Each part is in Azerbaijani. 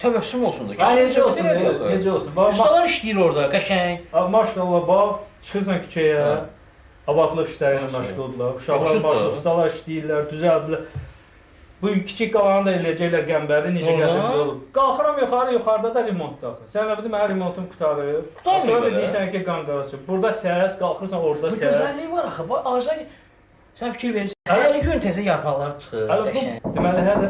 təbəssüm olsun da. Necə olsun, necə olsun. Ustalar işləyir orada, qəşəng. Maşallah, bax, çıxırsan küçəyə, abadlıq işləri ilə məşğuldurlar. Uşaqlar maşallah, ustalar işləyirlər, düzəldirlər. Bu kiçik qalanı da eləyəcəklər qəmbəri, necə qəmbəri olub. Qalxıram yuxarıda da remontda. Sən nə bildim, mənim remontum qutarıb. Sonra da deyirsən ki, qanqarası. Burada səs, qalxırsan orada səs. Bu gözəlliyi var axı, bax, ağaca sən fikir verirsən. Hələ gün təzə yarpaqlar çıxır, qəşəng. Deməli, hələ,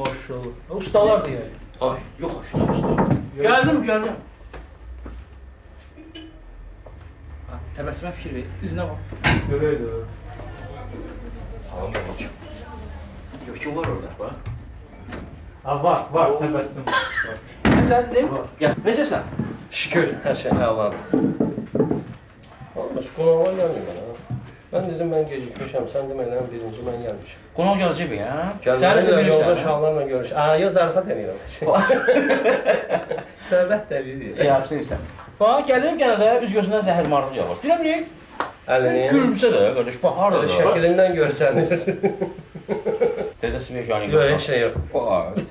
maşallah. Ustalar deyək. Ay, yox, şuna usta. Gəldim. Təbəssümə fikir ver, üzünə bax. Görəydi. Salam babacığım. Yox, kim var orada, bax. Var, təbəssüm. Necədir? Gəl, necəsən? Şükür, hər şey əladır. Olmuş, qonaqlar gəlmir mənə. Mən dedim, mən gecikmişəm, sən demələn birinci mən gəlmişəm. Qonaq gələcək ya? Gəlməklə yolda uşaqlarla görüş. Yo, zarafat edirəm. Söhbət də edir. Yaxşı deyirsən. Bax, gəlir gənə də üz gözündən zəhərmarlıq yağır. Biləm niyə? Əlini. Gülümsə də, qardaş, bahar da. Şəkilindən görsənir. Tezəsi və jani. Yox, heç şey yox.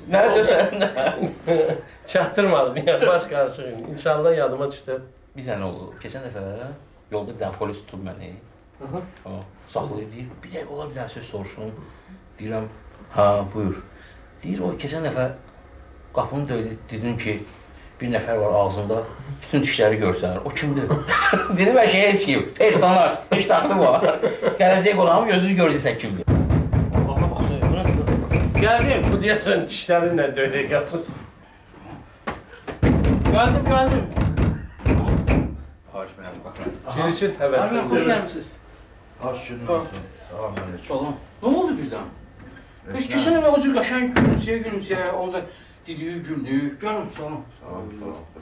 Nə səsəndə? Çatdırmadım, baş qarşıyım. İnşallah yadıma düşdü. Bizə nə oldu? Keçən dəfə yolda bir dənə polis tutub məni. Saxlayıb, deyir, bir dəqiq olar bir dənə söz soruşum. Deyirəm, buyur. Deyir, o keçən dəfə qapını döydü, dedim ki, bir nəfər var ağzında, bütün dişləri görsənir. O kimdir? Dedim, hər şey heç kim, personaj, heç taxtı var. Gələcək qonağım, gözünü görəcəksən kimdir. Baxma, baxsana, gəldim. Bu deyəsən dişlərinlə döydək yapın. Gəldim. Hoş mənim, baxın. Çirişin təbəssüm. Xoş gəlmişsiniz. Hoş geldin. Salam aleyküm. Salam. Nə oldu birdən? Heç keçən dəfə o cür qəşəng gülümsəyə, orada didiyi güldük. Gəlin, salam.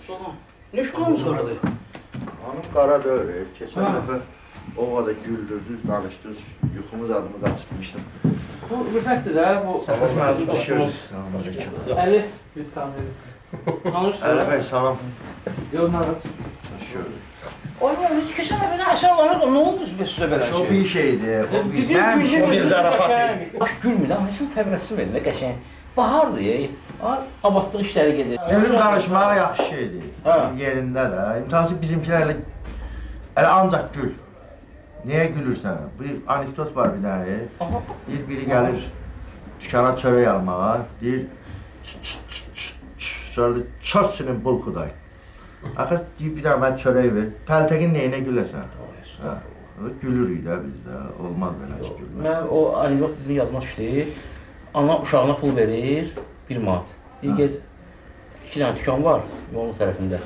Salam. Nə şüqamız qaradır? Hanım qara deyil. Keçən dəfə o qədər güldürdünüz, danışdınız, yuxumuz adımı qaçırtmışdım. Bu Rüfətdir də, bu... Salam aleyküm. Salam aleyküm. Əli, biz tanıyırıq. Tanışsınız? Əli bəy, salam. Yox, narahat. Hoş gördük. Oynayın, heç keçən dəfə də əsərlanır, nə oldu sizə belə şey? Çok iyi şeydi. Bir zarafat Baş gülmür, amma heç təbəssüm edin də qəşəng. Bahardır ya, abadlıq işləri gedir. Gülün qarışmağı yaxşı şeydir. Yerində də. İmtahansı bizimkilərlə elə ancaq gül. Niyə gülürsən? Bir anekdot var bir dənə. Deyir, biri gəlir dükana çörək almağa. Deyir, sonra da çötsünün bulkuday. Axı deyir, bir dənə mən çörək ver. Pəltəkin neyinə güləsən? Gülürük də bizdə. Olmaz belə ki gülmək. Mən o anekdot dediyim yadıma düşdü. Ana uşağına pul verir, 1 manat. Deyir, gec 2 dənə dükan var yolun tərəfində.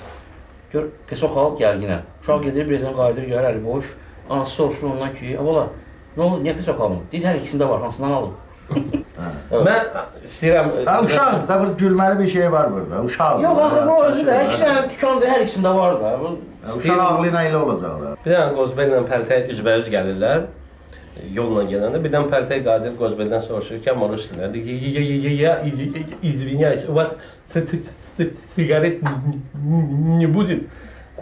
Gör, pesok al, gəl yenə. Uşaq gedir, birazdan qayıdır, gəlir, əli boş. Anası soruşur ondan ki, abala, nə oldu, niyə pesok almır? Deyir, hər ikisində var, hansından alım? Mən istəyirəm... Uşaqdır da, gülməli bir şey var burada. Uşaqdır. Yox, axı bu özü də, 2 dənə dükandır, hər ikisində var da. Uşaq ağlı ilə elə olacaqlar. Bir dənə Qozbellə Pəltək üzbəyüz gəlirlər. Yolla gələndə bir dənə Pəltək qadir Qozbeldən soruşur ki, amma rus dilində. İzvinyayız, vat sigaret ne будет?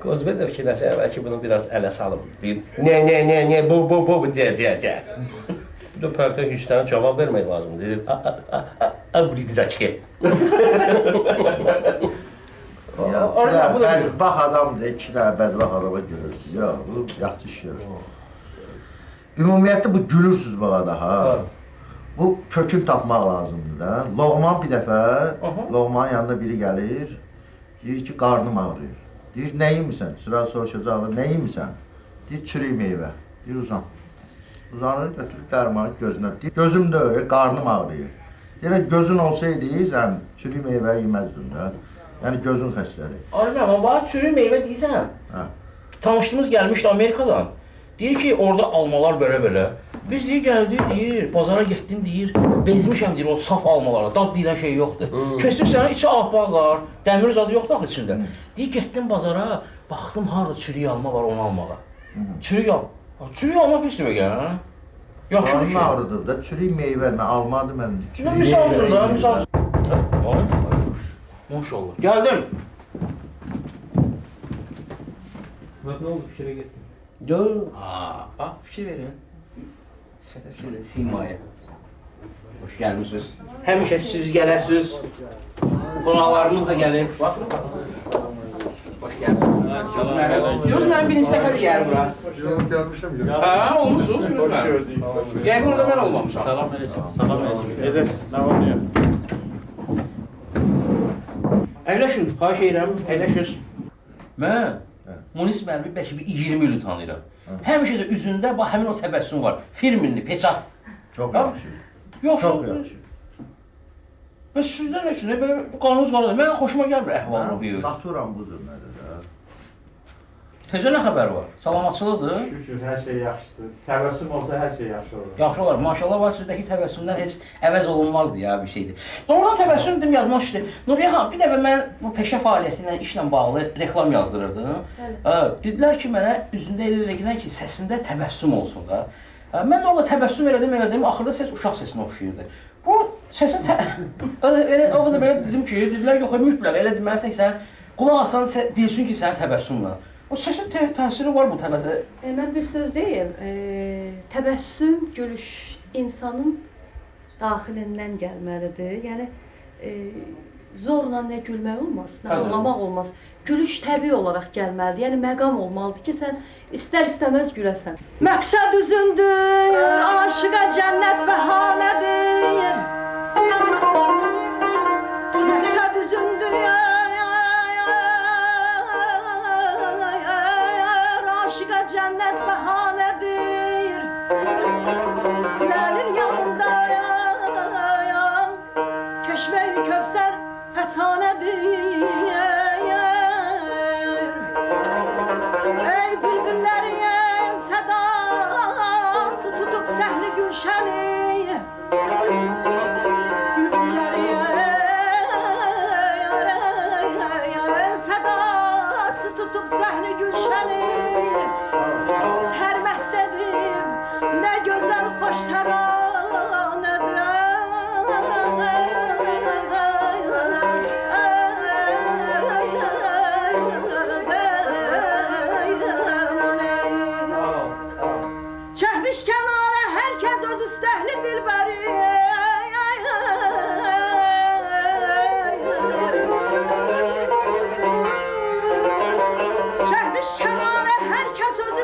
Qozbel də fikirləşir, bəlkə bunu biraz ələ salım. Deyir, ne, bu, deyə. Bu da Pəltək 100 dənə cavab vermək lazımdır. Deyir, avrikzaçki. Bax adamdır, 2 dənə bədbax araba görürsünüz. Ya, bu yaxşı iş görür. Ümumiyyətlə bu gülürsüz bana daha. Bu kökün tapmaq lazımdır da. Loğman bir dəfə, Loğmanın yanında biri gəlir, deyir ki, qarnım ağrıyır. Deyir, nə yemirsən? Sıra soruşacaqlar, nə yemirsən? Deyir, çürük meyvə. Deyir, uzan. Uzanır, götürüb dərmanı gözünə. Deyir, gözüm də öyle, qarnım ağrıyır. Deyir, gözün olsaydı, sən çürük meyvə yeməzdin də. Yəni gözün xəstədir. Arifəm, amma bana çürük meyvə deyirsən. Tanışlığımız gəlmişdi Amerikadan. Deyir ki, orada almalar belə-belə. Biz deyir, gəldik, deyir, bazara getdim, deyir, bezmişəm, deyir, o saf almalara, dad deyilən şey yoxdur. Kesirsən, içi ahbaqlar, dəmir zadı yoxdur axı içində. Deyir, getdim bazara, baxdım, harada çürük alma var, onu almağa. Çürük alma bir sürü gəl, yaxşı bir şey. Qarnım ağrıdır da, çürük meyvə, mən almadım mən. Misal üçün da, misal üçün. Maşallah. Gəldim. Bak, nə oldu, fikrə getdim. Yox. Bax, fikir verin. Sifətə fikir verin, simaya. Hoş gəlmişsiniz. Həmişə siz gələsiniz. Qonaqlarımız da gəlib. Bax. Hoş gəldiniz. Yunus mənim birinci dəfə də gəlir bura. Yox, gəlmişəm. Hə, olmusunuz Yunus mənim. Yəqin orada mən olmamışam. Salam əleykum. Edəsiz, nə var ya? Əyləşin, xahiş edirəm, əyləşin. Mən Munis müəllimi bəlkə bir 20 il tanıyıram. Həmişə də üzündə bax həmin o təbəssüm var. Firminli, peçat. Çox yaxşı. Yox, Çox yaxşı. Bəs sizdən nə üçün? Belə qanunuz qaradır. Mən xoşuma gəlmir əhvalını bu yöz. Naturam budur nədir də. Tezə nə xəbər var? Salamatçılıqdır. Şükür, hər şey yaxşıdır. Təbəssüm olsa hər şey yaxşı olur. Yaxşı olar. Maşallah var sizdəki təbəssümdən heç əvəz olunmazdı ya bir şeydir. Doğrudan təbəssüm dedim yadıma düşdü. Nuriyə xanım, bir dəfə mən bu peşə fəaliyyəti ilə işlə bağlı reklam yazdırırdım. Dedilər ki, mənə üzündə elə ki, səsində təbəssüm olsun da. Mən də orada təbəssüm elədim, axırda səs uşaq səsinə oxşayırdı. Bu səsə o qədər belə dedim ki, dedilər yox, mütləq elə deməlisən ki, sən qulaq asan bilsin ki, sənin təbəssüm var. O səsin təsiri var bu təbəssüm. Mən bir söz deyim, təbəssüm, gülüş insanın daxilindən gəlməlidir. Yəni, zorla nə gülmək olmaz, nə ağlamaq olmaz. Gülüş təbii olaraq gəlməlidir, yəni məqam olmalıdır ki, sən istər-istəməz güləsən. Məqsəd üzündür, aşıqa cənnət bəhanədir. Məqsəd üzündür, aşıqa cənnət bəhanədir. Gülənin yanında keşməyi kövsər fəsanədir. Ey bülbüllərin sədası tutub səhni gülşəni. Bülbüllərin sədası tutub səhni gülşəni. Sərməst edim, nə gözəl xoş təranədir. Çəkmiş kənara hər kəs öz istəkli dilbəri. Çəkmiş kənara hər kəs öz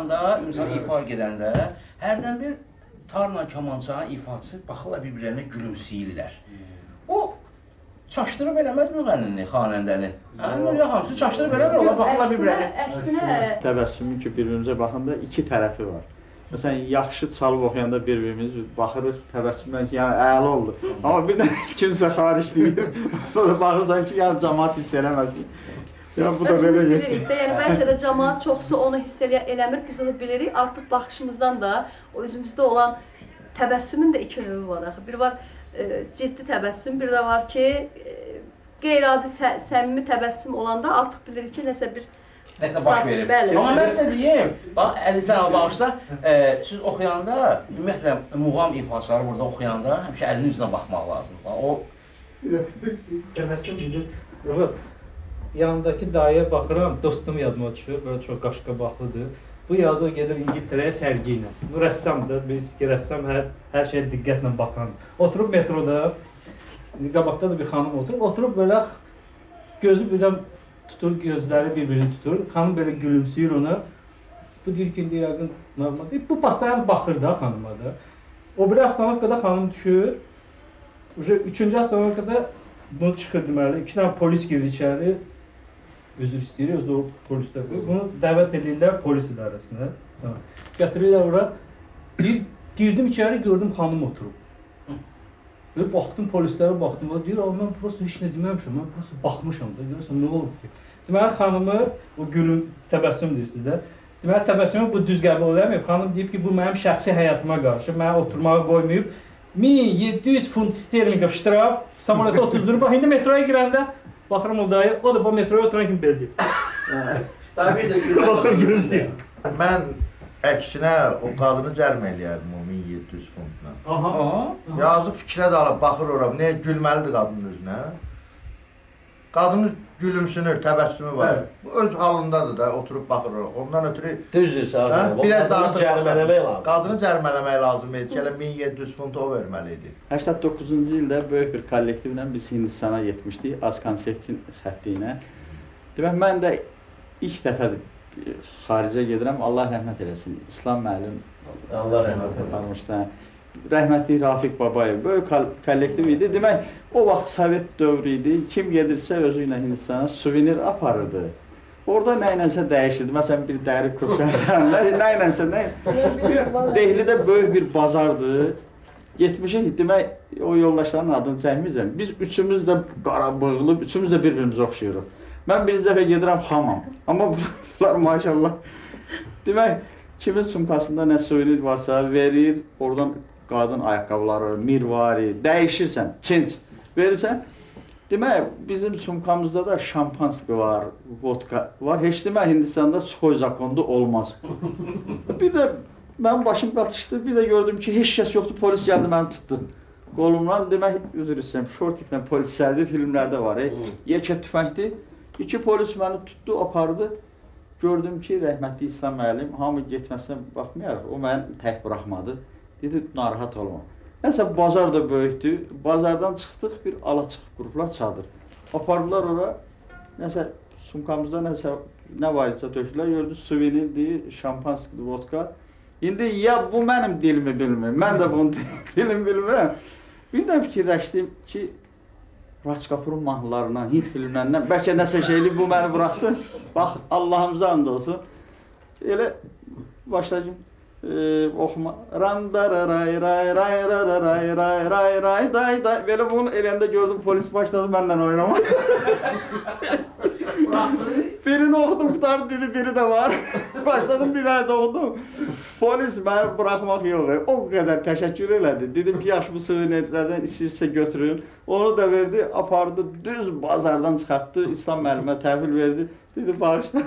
oxuyanda, insan ifa gedəndə, hərdən bir tarla kamançanın ifası baxırlar bir-birlərinə gülümsəyirlər. O çaşdırıb eləməz müğənnini, xanəndəni. Nuriyə xanım, siz çaşdırıb eləmir, onlar baxırlar bir-birlərinə. Əksinə, Təbəssümün ki, bir-birimizə baxanda iki tərəfi var. Məsələn, yaxşı çalıb oxuyanda bir-birimiz baxırıq, təbəssümdən ki, yəni əla oldu. Amma bir də kimsə xaricliyir, onda da baxırsan ki, yəni cəmaat hiss eləməsin. Yəni bu da belə getdi. Yəni bəlkə də cəmaət çoxsu onu hiss eləmir, biz onu bilirik. Artıq baxışımızdan da o özümüzdə olan təbəssümün də iki növü var axı. Bir var ciddi təbəssüm, bir də var ki, qeyri-adi səmimi təbəssüm olanda artıq bilirik ki, Nəsə baş verib. Amma mən sizə deyim, bax, Əlisən abi bağışla, siz oxuyanda, ümumiyyətlə, muğam ifaçıları burada oxuyanda həmişə əlinin üzünə baxmaq lazımdır. O... Təbəssüm dedim, yanındakı dayıya baxıram, dostum yadıma düşür, böyle çox qaşqabaqlıdır. Bu yazı gedir İngiltərəyə sərgi ilə. Bu rəssamdır, biz ki, rəssam hər şeyə diqqətlə baxan. Oturub metroda, qabaqda da bir xanım oturub belə gözü birdən tutur, gözləri bir-birini tutur. Xanım belə gülümsəyir ona. Bu deyir ki, yəqin normal deyil. Bu pastayan baxır da xanıma da. O bir astanovkada xanım düşür. Üçüncü astanovkada bunu çıxır deməli. İki dənə polis girir içəri. Üzr istəyir, özü o polislər qoyur. Bunu dəvət edirlər polis idarəsinə. Gətirirlər ora. Girdim içəri, gördüm xanım oturub. Böyle baxdım polislərə baxdım, o deyir, mən prosto heç nə deməmişəm, mən prosto baxmışam da, görürsən, nə olub ki? Deməli, xanımı, o gülüm, təbəssüm deyirsiniz də, deməli, təbəssümü bu düz qəbul eləməyib, xanım deyib ki, bu mənim şəxsi həyatıma qarşı, mənə oturmağı qoymayıb, 1700 funt sterlinqə ştraf, samolete otuzdurub, bax, indi metroya girəndə, baxıram o dayı, o da bu metroya oturan kimi belə deyib. Daha bir də gülümsəyir. Mən əksinə o qadını cərm eləyərdim o 1700 funtla. Aha. Yazıq fikrə də alıb, baxır ora, nə gülməlidir qadının özünə. Qadını gülümsünür, təbəssümü var. Bu öz halındadır da, oturub baxır ora. Ondan ötürü... Düzdür, sağ biraz da artıq cərmələmək lazım. Qadını cərmələmək lazım idi ki, 1700 funt o verməli idi. 89-cu ildə böyük bir kollektivlə biz Hindistana getmişdik, Azkonsertin xətti ilə. Demək, mən də ilk dəfədir xaricə gedirəm, Allah rəhmət eləsin. İslam müəllim Allah rəhmət eləsin. Rəhmətli Rafiq Babayev böyük kollektiv idi. Demək, o vaxt Sovet dövrü idi. Kim gedirsə özü ilə Hindistana suvenir aparırdı. Orada nə ilənsə dəyişirdi. Məsələn, bir dəri kurtlar, nə ilənsə, Dehlidə böyük bir bazardı. 70'e demək, o yoldaşların adını çəkməyəcəm. Biz üçümüz də qara bığlı, üçümüz də bir-birimizi oxşayırıq. Mən bir dəfə gedirəm xamam. Amma bunlar maşallah. Demək, kimin sumkasında nə suvenir varsa verir, oradan qadın ayaqqabıları, mirvari, dəyişirsən, çinç verirsən. Demək, bizim sumkamızda da şampanski var, vodka var. Heç demək, Hindistanda Suxoy zakonda olmaz. Bir də mənim başım qatışdı, bir də gördüm ki, heç kəs yoxdur, polis gəldi, məni tutdu. Qolumdan, demək, üzr istəyəm, şortiklə polis sərdi filmlərdə var, yekə tüfəngdir. 2 polis məni tutdu, apardı. Gördüm ki, rəhmətli İslam müəllim, hamı getməsinə baxmayaraq, o məni tək buraxmadı. Dedi, narahat olma. Nəsə, bazar da böyükdür. Bazardan çıxdıq, bir alaçıq qruplar çadır. Apardılar ora, nəsə, sumkamızda nəsə, nə var isə tökdülər, gördü, suvenirdir, şampanskidir, vodka. İndi, ya bu mənim dilimi bilmir, mən də bunun dilimi bilmirəm. Bir də fikirləşdim ki, Raj Kapurun mahnılarından, Hint filmlərindən, bəlkə nəsə şeyli bu məni buraxsın. Bax, Allahımıza and olsun. Elə başlayacağım oxuma. Ram dararay ray ray ray ray ray ray ray day day. Belə bunu eləyəndə gördüm, polis başladı mənlə oynamaq. Birini oxudum, qutardı dedi, biri də var. Başladım, bir dənə də oxudum. Polis məni buraxmaq yox, o qədər təşəkkür elədi. Dedim ki, yaxşı bu suvenirlərdən istəyirsə götürün. Onu da verdi, apardı, düz bazardan çıxartdı, İslam müəllimə təhvil verdi. Dedi, bağışla.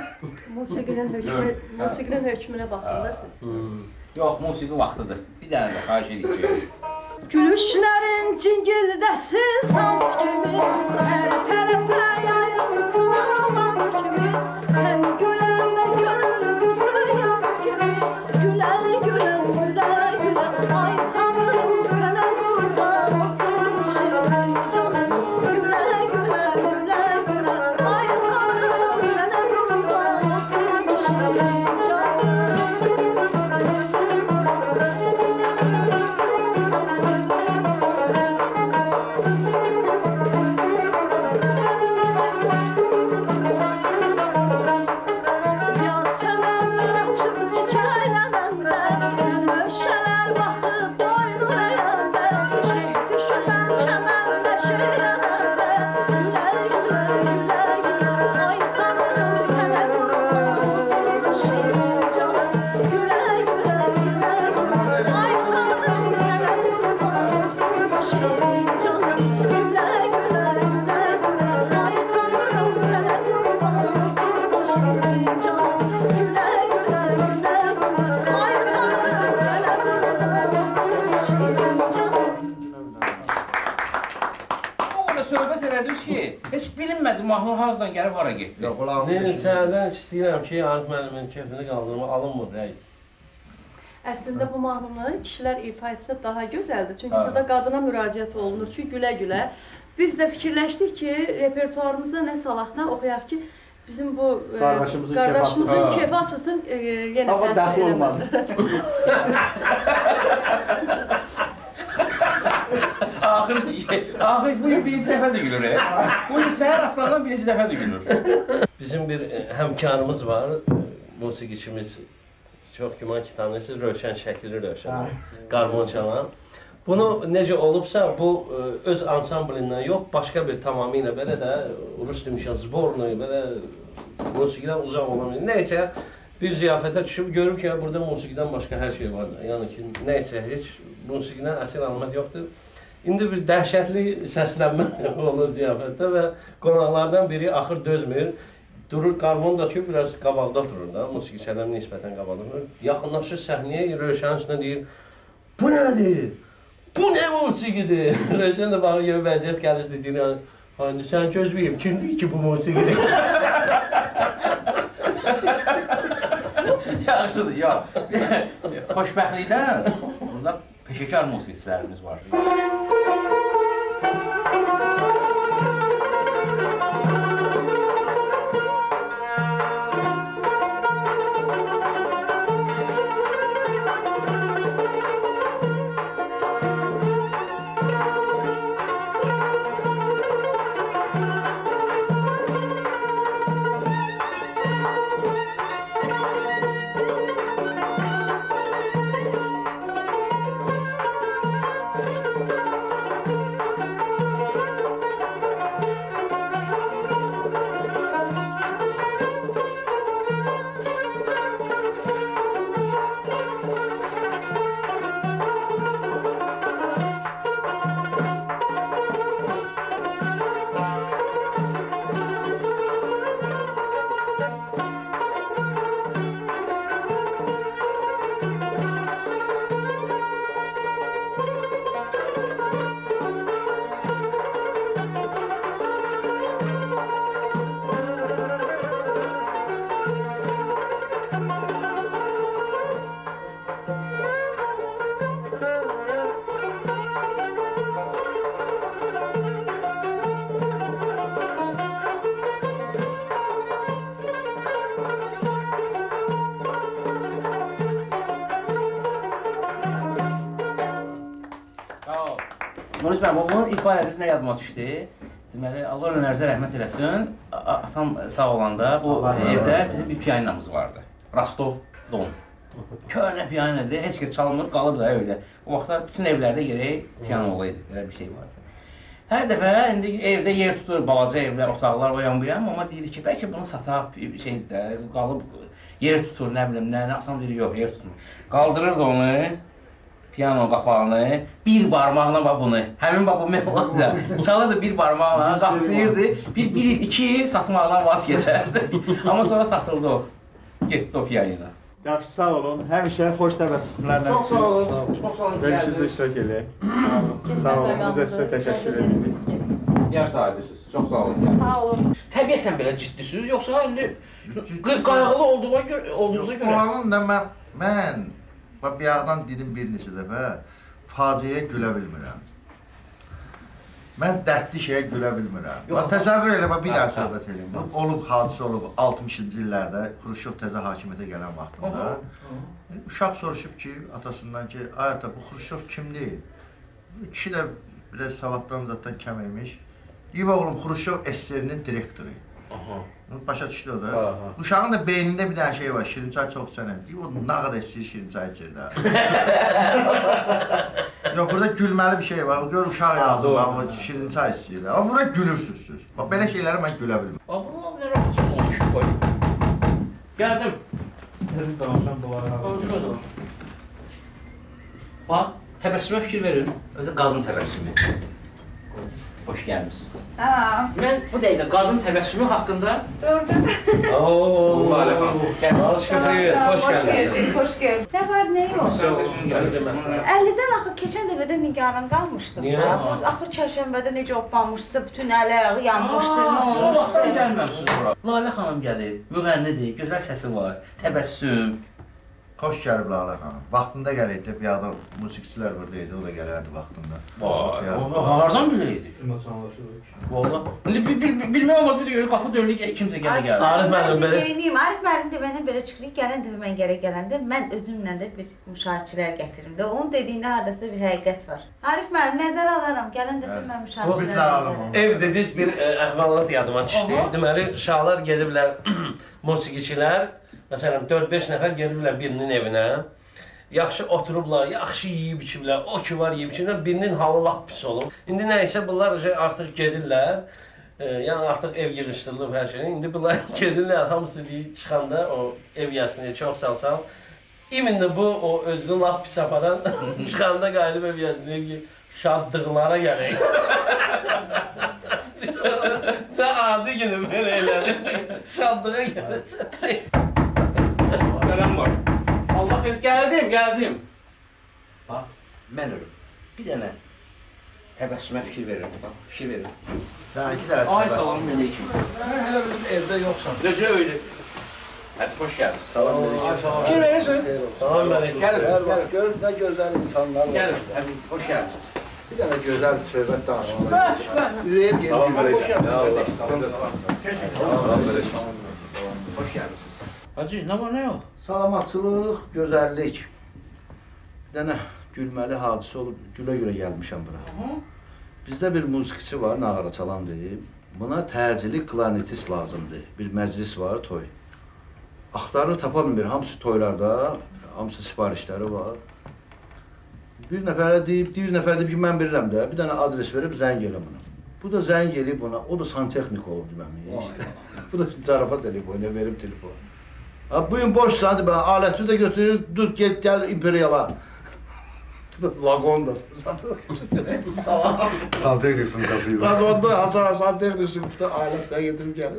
Musiqinin hökmünə baxın da siz. Yox, musiqi vaxtıdır. Bir dənə də xahiş edirik. Gülüşlərin cingildəsi saz kimi, hər tərəfə yayılsın avaz kimi. Sən güləndə gönlümüzü yaz kimi, gülər gülər gülər gülər. Ay xanım sənə qurban olsun şirin canım, gülər gülər gülər gülər. Ay xanım sənə qurban olsun şirin canım. Heç bilinmədi mahnı haradan gəlib hara getdi. Yox, qulağımı Neyse sənədən istəyirəm ki, Arif müəllimin keyfini qaldırma alınmır rəis. Əslində bu mahnını kişilər ifa etsə daha gözəldir. Çünki burada qadına müraciət olunur ki, gülə-gülə. Biz də fikirləşdik ki, repertuarımıza nə salaq, nə oxuyaq ki, bizim bu qardaşımızın kefi açılsın, yenə Amma dəxli olmadı. Axır bu gün birinci dəfə də gülür. Bu gün səhər açılardan birinci dəfə də gülür. Bizim bir həmkarımız var, musiqiçimiz. Çox güman ki tanıyırsınız, Rövşən Şəkili Rövşən, qarmon çalan. Bunu necə olubsa, bu öz ansamblindən yox, başqa bir tamamilə belə də Rus demişən zbornu, belə musiqidən uzaq olan bir. Nəysə, bir ziyafətə düşüb görür ki, burada musiqidən başqa hər şey var. Yəni ki, nəysə, heç musiqidən əsl almaq yoxdur. İndi bir dəhşətli səslənmə olur ziyafətdə və qonaqlardan biri axır dözmür. Durur, qarmon da ki, biraz qabaqda durur da, musiqiçilərdən nisbətən qabaqda durur. Yaxınlaşır səhnəyə, Rövşənin üstünə deyir, bu nədir? Bu nə musiqidir? Rövşən də baxır gibi vəziyyət gəlirsə deyir, hani sən gözləyib, kimdir ki bu musiqidir? Yaxşıdır, yox. Xoşbəxtlikdən burada peşəkar musiqiçilərimiz var. Moris bəy, bunun ifadəsi nə yadıma düşdü? Deməli, Allah önərzə rəhmət eləsin. Atam sağ olanda bu evdə bizim bir piyaninamız vardı. Rostov Don. Köhnə piyaninadır, heç kəs çalmır, qalır da öyle. O vaxtlar bütün evlərdə gerək piano olaydı, belə bir şey vardı. Hər dəfə indi evdə yer tutur, balaca evlər, otaqlar o yan bu yan, amma deyir ki, bəlkə bunu sataq, şey də, qalıb yer tutur, nə bilim, nə, atam deyir, yox, yer tutur. Qaldırırdı onu, piyano qapağını, bir barmağına bax bunu, həmin bax bu melodiya, çalırdı bir barmağına, qaplayırdı, bir il, 2 il satmaqdan vaz keçərdi. Amma sonra satıldı o, getdi o piyanina. Yaxşı, sağ olun. Həmişə xoş təbəssümlərlə Çox sağ olun, çox sağ olun. Görüşünüzü iştirak edin. Sağ olun, biz də sizə təşəkkür edirik. Yer sahibisiniz, çox sağ olun. Sağ olun. Təbiətən belə ciddisiniz, yoxsa indi qayğılı olduğunuza görə? Olanın da mən bayaqdan dedim bir neçə dəfə, faciəyə gülə bilmirəm. Mən dərdli şeyə gülə bilmirəm. Təsəvvür elə, bir daha söhbət edeyim. Olub, hadisə olub 60-cı illərdə Xruşov təzə hakimiyyətə gələn vaxtında. Uşaq soruşub ki, atasından ki, ay ata, bu Xruşov kimdir? Kişi də biraz savaddan zaten kəm imiş. Deyib oğlum, Xruşov SSR-nin direktoru. Başa düşdü o da. Uşağın da beynində bir dənə şey var, şirin çay çox sənəm. Deyib, o nə qədər istəyir şirin çay içir də. Yox, burada gülməli bir şey var. Gör, uşaq yazım, bax, şirin çay istəyir də. Amma burada gülürsüzsüz. Bax, belə şeyləri mən gülə bilməm. Bax, bunu nə rahatsız olmuşum, qoy. Gəldim. Sizlərin danışan bunları. Bax, təbəssümə fikir verin. Özə qazın təbəssümü. Hoş gəlmisiniz. Salam. Mən bu dəqiqə qadın təbəssümü haqqında Doğru. Oo, Lalə xanım. hoş geldin. Hoş geldin. Hoş geldin. Ne var ne yok? Geldim ben. 50'den axı keçən dəfə də nigaran qalmışdım Niyə? da. Bu axır çərşənbədə necə oplanmışsa, bütün əli ayağı yanmışdı, nə Siz o vaxtdan olmuşdu? gəlməmisiniz bura. Lalə xanım gəlib, müğənnidir, gözəl səsi var, təbəssüm. Xoş gəlib Lalə xanım. Vaxtında gələydi, bir adam musiqiçilər burada idi, o da gələrdi vaxtında. Vay, Ya. o hardan biləydi? Emosionlaşırıq. Valla. İndi bilmək olmaz, bir də qapı döyülür, kimsə gələ gəlir. Arif müəllim belə Geyniyim, Arif müəllim deməndən belə çıxırıq. Gələn dəfə mən gərək gələndə mən özümlə də bir müşahidəçilər gətirim də. Onun dediyində hardasa bir həqiqət var. Arif müəllim nəzərə alaram. Gələn dəfə mən müşahidəçilər gətirəm. ev dediniz bir əhvalat yadıma düşdü. Deməli, uşaqlar gediblər, musiqiçilər, məsələn 4-5 nəfər gediblər birinin evinə. Yaxşı oturublar, yaxşı yeyib içiblər, o ki var yeyib içiblər, birinin halı lap pis olub. İndi nəysə bunlar artıq gedirlər. Yəni artıq ev yığışdırılıb hər şey. İndi bunlar gedirlər, hamısı deyir çıxanda o ev yəsini çox salsam. İmində bu o özünü lap pis aparan çıxanda qayıdıb ev yəsini ki, şadlıqlara gələk. Sən adi günü belə elədin, şadlığa gələcək. Gələn var. Allah xeyir, gəldim. Bax, mən ölüm. Bir dənə təbəssümə fikir verirəm. Bax, fikir verirəm. Sən iki dənə Ay salam əleykum. Mən hələ bizim evdə yoxsan. Necə öyle? Hadi hoş geldiniz. Salam əleykum. salam. Fikir verirsin. Salam əleykum. Gəlin. Gör nə gözəl insanlar var. Gəlin. Hadi hoş geldiniz. Bir dənə gözəl söhbət danışmaq. Ürəyim gedir. Hoş geldiniz. Hoş geldiniz. Hacı, ne var ne yok? Salamatçılıq, gözəllik. Bir dənə gülməli hadisə olub, gülə-gülə gəlmişəm bura. Bizdə bir musiqiçi var, nağara çalandır. Buna təcili klarnetist lazımdır. Bir məclis var, toy. Axtarır, tapa bilmir. Hamısı toylarda, hamısı sifarişləri var. Bir nəfərə deyib, bir nəfər deyib ki, mən bilirəm də, bir dənə adres verib zəng elə buna. Bu da zəng eləyib buna, o da santexnik olub deməli. Bu da zarafat eləyib oyuna, verib telefon. Ha, bugün boşsa, hadi ben aleti de götürür, dur git gel İmperial'a. Bu da Lagonda Santexnik'sin kasıyla. Lagonda Hasan Santexnik'sin, bu da alet de getirip gel.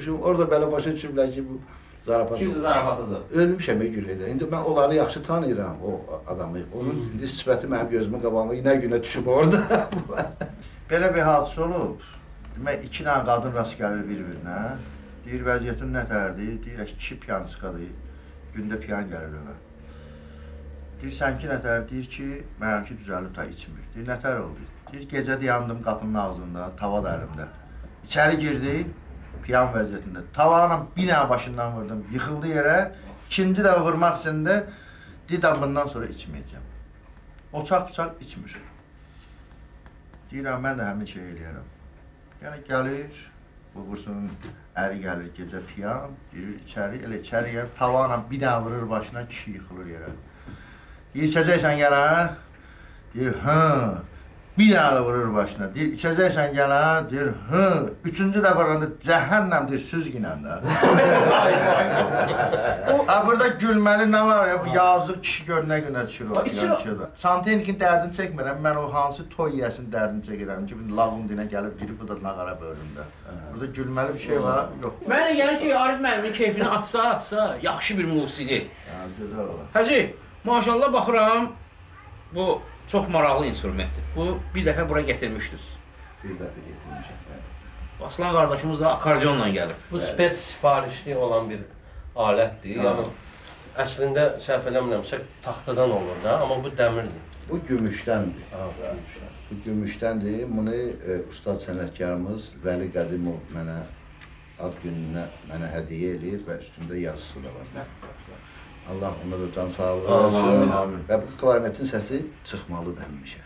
Şimdi orada belə başa düşüblər ki, bu zarafat. Kimse zarafatıdır. Ölmüşəm Güllədə. İndi mən onları yaxşı tanıyıram, o adamı. Onun indi sifəti mənim gözümün qabağında günə düşüb orada. Belə bir hadisə olub. Demək, iki dənə qadın rast gəlir bir-birinə. Deyir, vəziyyətin nətərdir? Deyir, iki piyanistkadır. Gündə piyan gəlir evə. Deyir, sənki nətər? Deyir ki, mənimki düzəlib ta içmir. Deyir, nətər oldu? Deyir, gecə dayandım qapının ağzında, tava da əlimdə. İçəri girdi, piyan vəziyyətində. Tavanla bir dənə başından vurdum, yıxıldı yerə. İkinci dəfə vurmaq istəyəndə, deyir, bundan sonra içməyəcəm. Ocaq-bıçaq içmir. Deyirəm, mən də həmin şey eləyərəm. Yəni, gəlir, bu Bursunun əri gəlir gecə piyan, girir içəri, elə içəri yer, tavanla bir dənə vurur başına, kişi yıxılır yerə. Deyir, içəcəksən gənə? Deyir, hı. Bir dənə də vurur başına. Deyir, içəcəksən gənə? Deyir, hı. Üçüncü dəfə vuranda cəhənnəmdir, süzgünən də. Burada gülməli nə var ya, bu yazıq kişi gör nə günə düşür o piyançıda. Santexnikin dərdini çəkmirəm, mən o hansı toy yiyəsin dərdini çəkirəm ki, Lağundinə gəlib girib, bu da nağara bölümdə. Burada gülməli bir şey var, yox. Mənə gəlir ki, Arif müəllimin keyfini atsa, yaxşı bir musiqi. Ya, gözəl olar. Hacı, maşallah baxıram, bu çox maraqlı instrumentdir. Bu bir dəfə bura gətirmişdiniz. Bir dəfə getirmişəm. Aslan qardaşımız da akordionla gəlib. Bu spets sifarişli olan bir alətdir. Yəni əslində səhv eləmirəmsə taxtadan olur da, amma bu dəmirdir. Bu gümüşdəndir. Bu gümüşdəndir. Bunu ustad sənətkarımız Vəli Qədimov mənə ad gününə mənə hədiyyə eləyir və üstündə yazısı da var. Allah ona da can sağlığı versin. Və bu klarnetin səsi çıxmalıdır həmişə.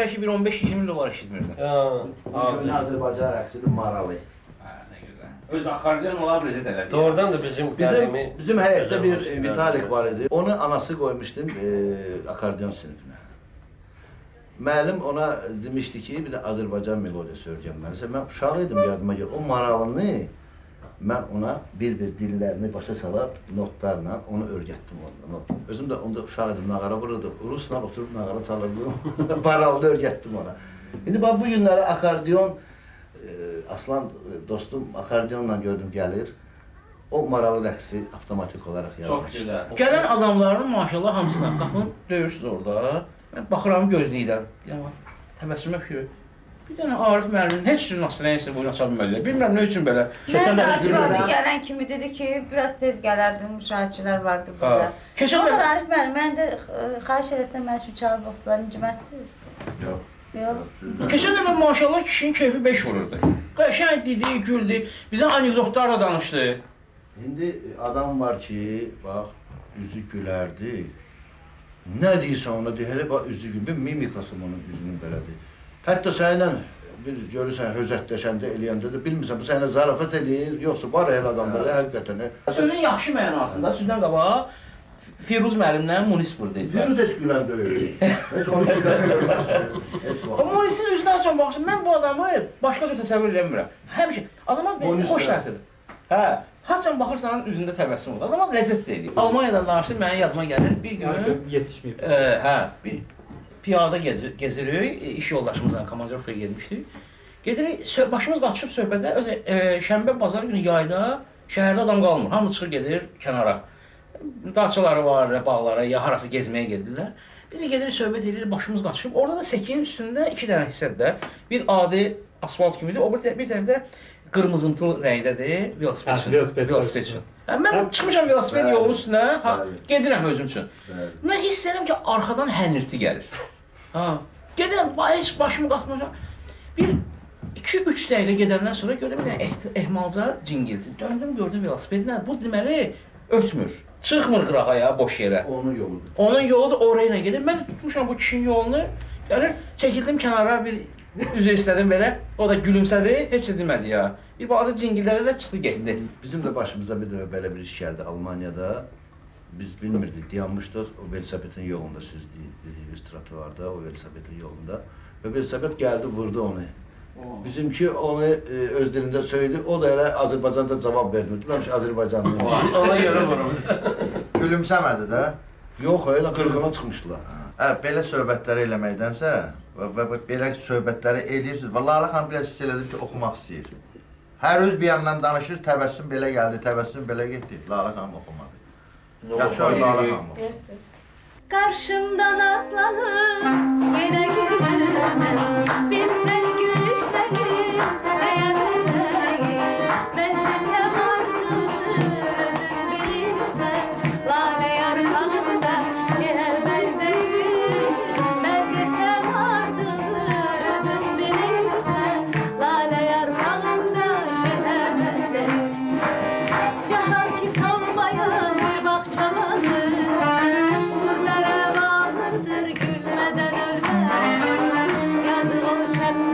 desək ki, bir 15-20 dolar eşitmirdim. Bugün Azərbaycan rəqsidir Maralı. Ne güzel. Öz akordeon olar lezzet elədi. Doğrudan da bizim Bizim həyətdə bir Vitalik var idi. Onu anası qoymuşdu akordeon sinifinə. Müəllim ona demişdi ki, bir də Azərbaycan melodiyası öyrənməlisən. Mən uşaq idim, yadıma gəlir. O maralını mən ona bir-bir dillərini başa salıb notlarla onu öyrətdim ondan. Özüm də onda uşaq idim, nağara vururdu. Rusla oturub nağara çalırdım. Maralını öyrətdim ona. İndi bax bu günləri akordeon Aslan dostum akordeonla gördüm gəlir. O maralı rəqsi avtomatik olaraq yaranır. Çox gözəl. Gələn adamların maşallah hamısına qapını döyürsüz orada. Mən baxıram gözləyirəm. Təbəssüm ki, bir dənə Arif müəllimin heç cür nasılsa buyurun aça bilməliyəm. Bilmirəm nə üçün belə. Mən də açıqladı gələn kimi dedi ki, biraz tez gələrdi, müşahidçilər vardı burada. Sonra Arif müəllim, mən də xahiş eləsəm mən üçün çalıb oxusalar inciməzsiniz? Yox. Keçən dəfə maşallah kişinin keyfi 5 vururdu. Qəşəng dedi, güldü, bizə anekdotlarla danışdı. İndi adam var ki, bax, üzü gülərdi. Nə deyirsən ona deyir, hele bax üzü gülür, mimikası onun üzünün belədir. Hətta sənlə bir görürsən, hözətləşəndə, eləyəndə də bilmirsən, bu sənə zarafat eləyir, yoxsa var elə adamlar, həqiqətən. Sözün yaxşı mənasında, sözdən qabaq, Firuz müəllimlə Munis buradaydı. Firuz heç gülən deyildi. Heç onu gülən deyildi. O Munisin üzünə açan baxsın, mən bu adamı başqa cür təsəvvür eləmirəm. Həmişə, adama xoş təsir. Hə, haçan baxırsan üzündə təbəssüm olur. Adama ləzzət deyil. Almaniyadan danışdı, mənim yadıma gəlir bir gün. Yetişməyib. Hə, bir piyada gezirik, iş yoldaşımızla komandirovkaya getmişdik. Gedirik, başımız qaçışıb söhbətə, şənbə, bazar günü yayda şəhərdə adam qalmır. Hamı çıxır gedir kənara. Dağçaları var, bağlara, ya harası gezməyə gedirlər. Biz də gedirik, söhbət edirik, başımız qaçışıb. Orada da səkinin üstündə 2 dənə hissədə bir adi asfalt kimidir, o bir tərəfdə qırmızımtıl rəngdədir, velosiped üçün. Mən çıxmışam velosiped yolunun üstünə, gedirəm özüm üçün. Mən hiss edirəm ki, arxadan hənirti gəlir. Gedirəm, heç başımı qatmayacam. Bir 2-3 dəqiqə gedəndən sonra gördüm bir dənə ehmalca cingilti. Döndüm, gördüm velosipedlə, bu deməli ötmür. Çıxmır qırağaya, boş yerə. Onun yoludur. Onun yolu da oraya gedir. Mən tutmuşam bu kişinin yolunu, gəlir, çəkildim kənara bir üzr istədim belə. O da gülümsədi, heç də demədi ya. Bir bazı cingillərə də çıxdı getdi. Bizim də başımıza bir dəfə belə bir iş gəldi Almaniyada. Biz bilmirdik, dayanmışdıq o velosipetin yolunda, siz dediyiniz trotuarda, o velosipetin yolunda. Və velosipet gəldi, vurdu onu. Bizimki onu öz dilində söyledi, o da elə Azərbaycanca cavab vermirdi. Mən Azərbaycanlıyım. Ona görə vurur. Gülümsəmədi də. Yox, elə qırğına çıxmışdılar. Belə söhbətləri eləməkdənsə və belə söhbətləri eləyirsiniz. Və Lalə xanım biraz hiss elədim ki, oxumaq istəyir. Hər öz bir yandan danışır, təbəssüm belə gəldi, təbəssüm belə getdi. Lalə xanım oxumadı. Yaxşı, Lalə xanım oxumadı. Qarşımdan aslanım, yenə gülürsən, bilsən gülüşlərim, bəyənməyim. Mən desəm artır, özün bilirsən, lalə yarpağında şehər bənzəyir. Mən desəm artır, özün bilirsən, lalə yarpağında şehər bənzəyir. Cahan ki solmayan bir bağçalanır, gülmeden ölmez, yazık ol şəms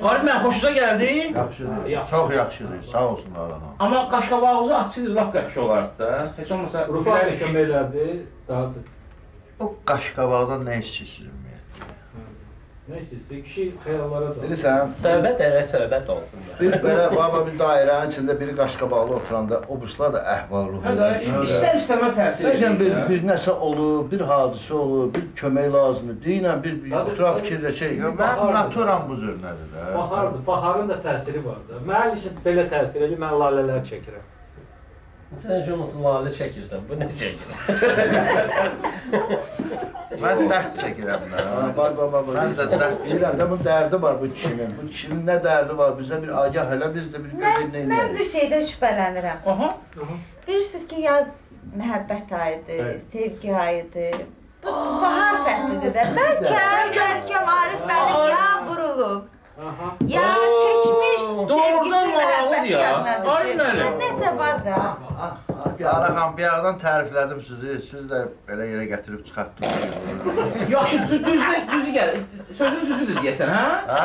Arif mən xoşunuza gəldi. Yaxşıdır. Çox yaxşıdır. Sağ olsunlar ana. Amma qaşqabağınızı açsınız, lap qəşəng olardı da. Heç olmasa Rufar da kömək elədi, dağıtdı. O qaşqabaqdan nə istəyirsiniz ümumiyyətlə? Nə istəyirsən? Kişi xəyallara da. Bilirsən, Söhbət elə söhbət olsun. bir belə baba bir dairənin içində biri qaşqabaqlı oturanda o birisilər də əhval-ruhiyyə. İstər-istəməz təsir Bəlkə edir. bir nəsə olur, bir hadisə olur, bir kömək lazımdır. Deyinən bir oturaq fikirləşək. Yox, mənim naturam bu cür nədir də? Baharın da təsiri var da. Mən isə belə təsir edir, mən lalələr çəkirəm. Sən şunu lalə çəkirsən, bu nə çəkir? Mən dərd çəkirəm də. Baba, Mən də dərd bilirəm də bunun dərdi var bu kişinin. Bu kişinin nə dərdi var? Bizə bir agah elə biz də bir gözünlə Mən bir eləyək. şeydən şübhələnirəm. Aha. Bilirsiniz ki, yaz məhəbbət ayıdır, sevgi ayıdır. Bu bahar fəslidir də. Bəlkə Arif müəllim ya vurulub. Ya keçmiş Doğrudan sevgisi maraqlıdır məhəbbət ya. yadına Arif düşür. müəllim. Nəsə var da. Qaraxan bir yerdən təriflədim sizi. Siz də belə yerə gətirib çıxartdınız. Yaxşı, düzü gəl. Sözün düzüdür deyəsən, hə? Hə?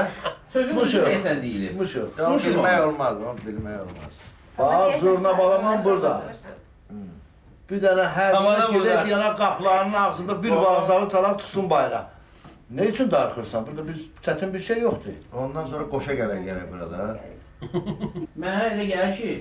Sözün düzü deyəsən deyilir. Mışıq. Yox, bilmək olmaz, onu bilmək olmaz. Bax, zurna balaman burada. Bir dənə hər Tamam, yerə burada. gedək, yana qapılarının ağzında bir bağzalı çalaq çıxsın bayra. Ne üçün darıxırsan? Burada bir çətin bir şey yoxdur. Ondan sonra qoşa gələk burada. Mənə elə gəlir ki,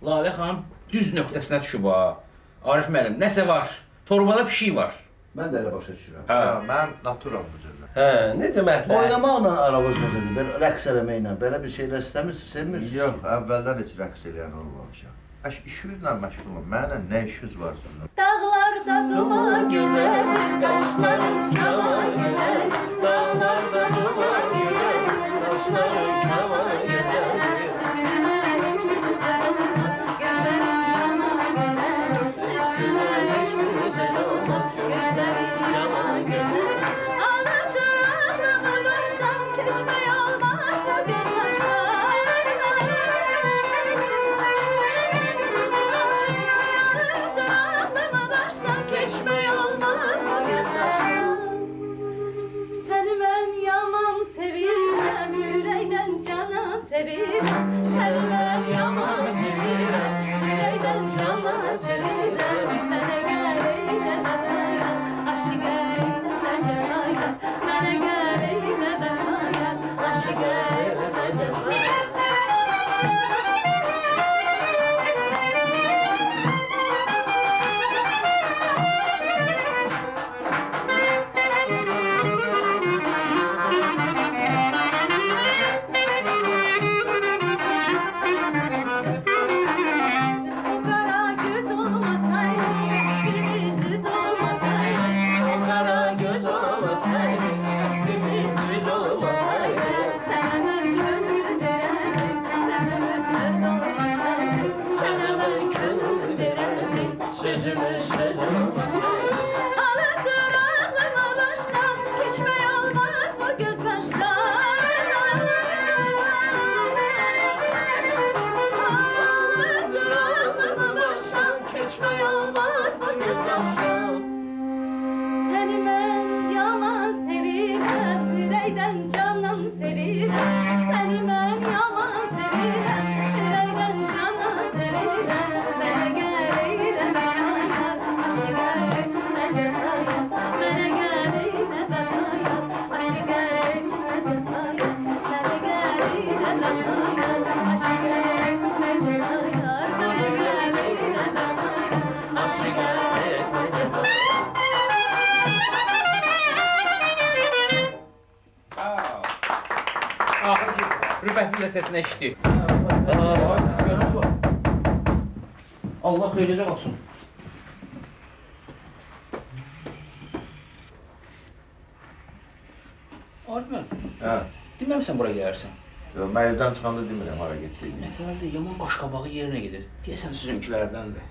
Lalə xanım düz nöqtəsinə düşüb ha. Arif müəllim, nəsə var. Torbada pişik var. Mən də elə başa düşürəm. Hə. Mən naturam bu cür. Hə, necə məsləhət? Oynamaqla aranız necədir? Belə rəqs eləməklə, belə bir şeylər istəmirsiniz, sevmirsiniz? Yox, əvvəldən heç rəqs eləyən olmamışam. İşinizlə məşğulum. Mənə nə işiniz var sizin? Dağlarda duman güzel, kaşların kaman güzel. Dağlarda duman güzel, kaşların kaman güzel. Üstüne hiç güzel olmaz, gözlerin yaman güzel. Üstüne hiç güzel olmaz, gözlerin yaman güzel. Ağladı ağlama baştan, keçmey olmaz bu göz baştan. Geçmey olmaz bu gözyaştan. Seni ben yaman sevirəm, ürəkdən cana sevirəm. Seni ben yaman sevirəm, ürəkdən cana sevirəm. Mənə gəl eylə vəfaya, aşiqə etmə cəfaya. Mənə gəl eylə vəfaya, aşiqə etmə cəfaya. Sözümüz söz olmasaydı. Ağlattır ağlama baştan, geçmey olmaz bu göz baştan. Ağlattır ağlama baştan, geçmey olmaz bu göz baştan. Seni ben yaman sevirəm, ürəkdən canım sevirəm. Seni ben yaman sevirəm, ürəkdən canım sevirəm. Mənə gəl eylə vəfaya, aşiqə etmə cəfaya. Mənə gəl eylə vəfaya, aşiqə etmə cəfaya. Mənə gəl eylə vəfaya, aşiqə etmə cəfaya. Mənə gəl eylə vəfaya, aşiqə etmə cəfaya. Axır ki, Rübətin də səsinə eşitdi. Allah xeyrəcək olsun. Arif müəllim, Hə. deməmsən bura gələrsən. Yox, mən evdən çıxanda demirəm hara getdiyimi. Nəfərdə yaman qaşqabağı yerinə gedir. Deyəsən sizinkilərdəndir.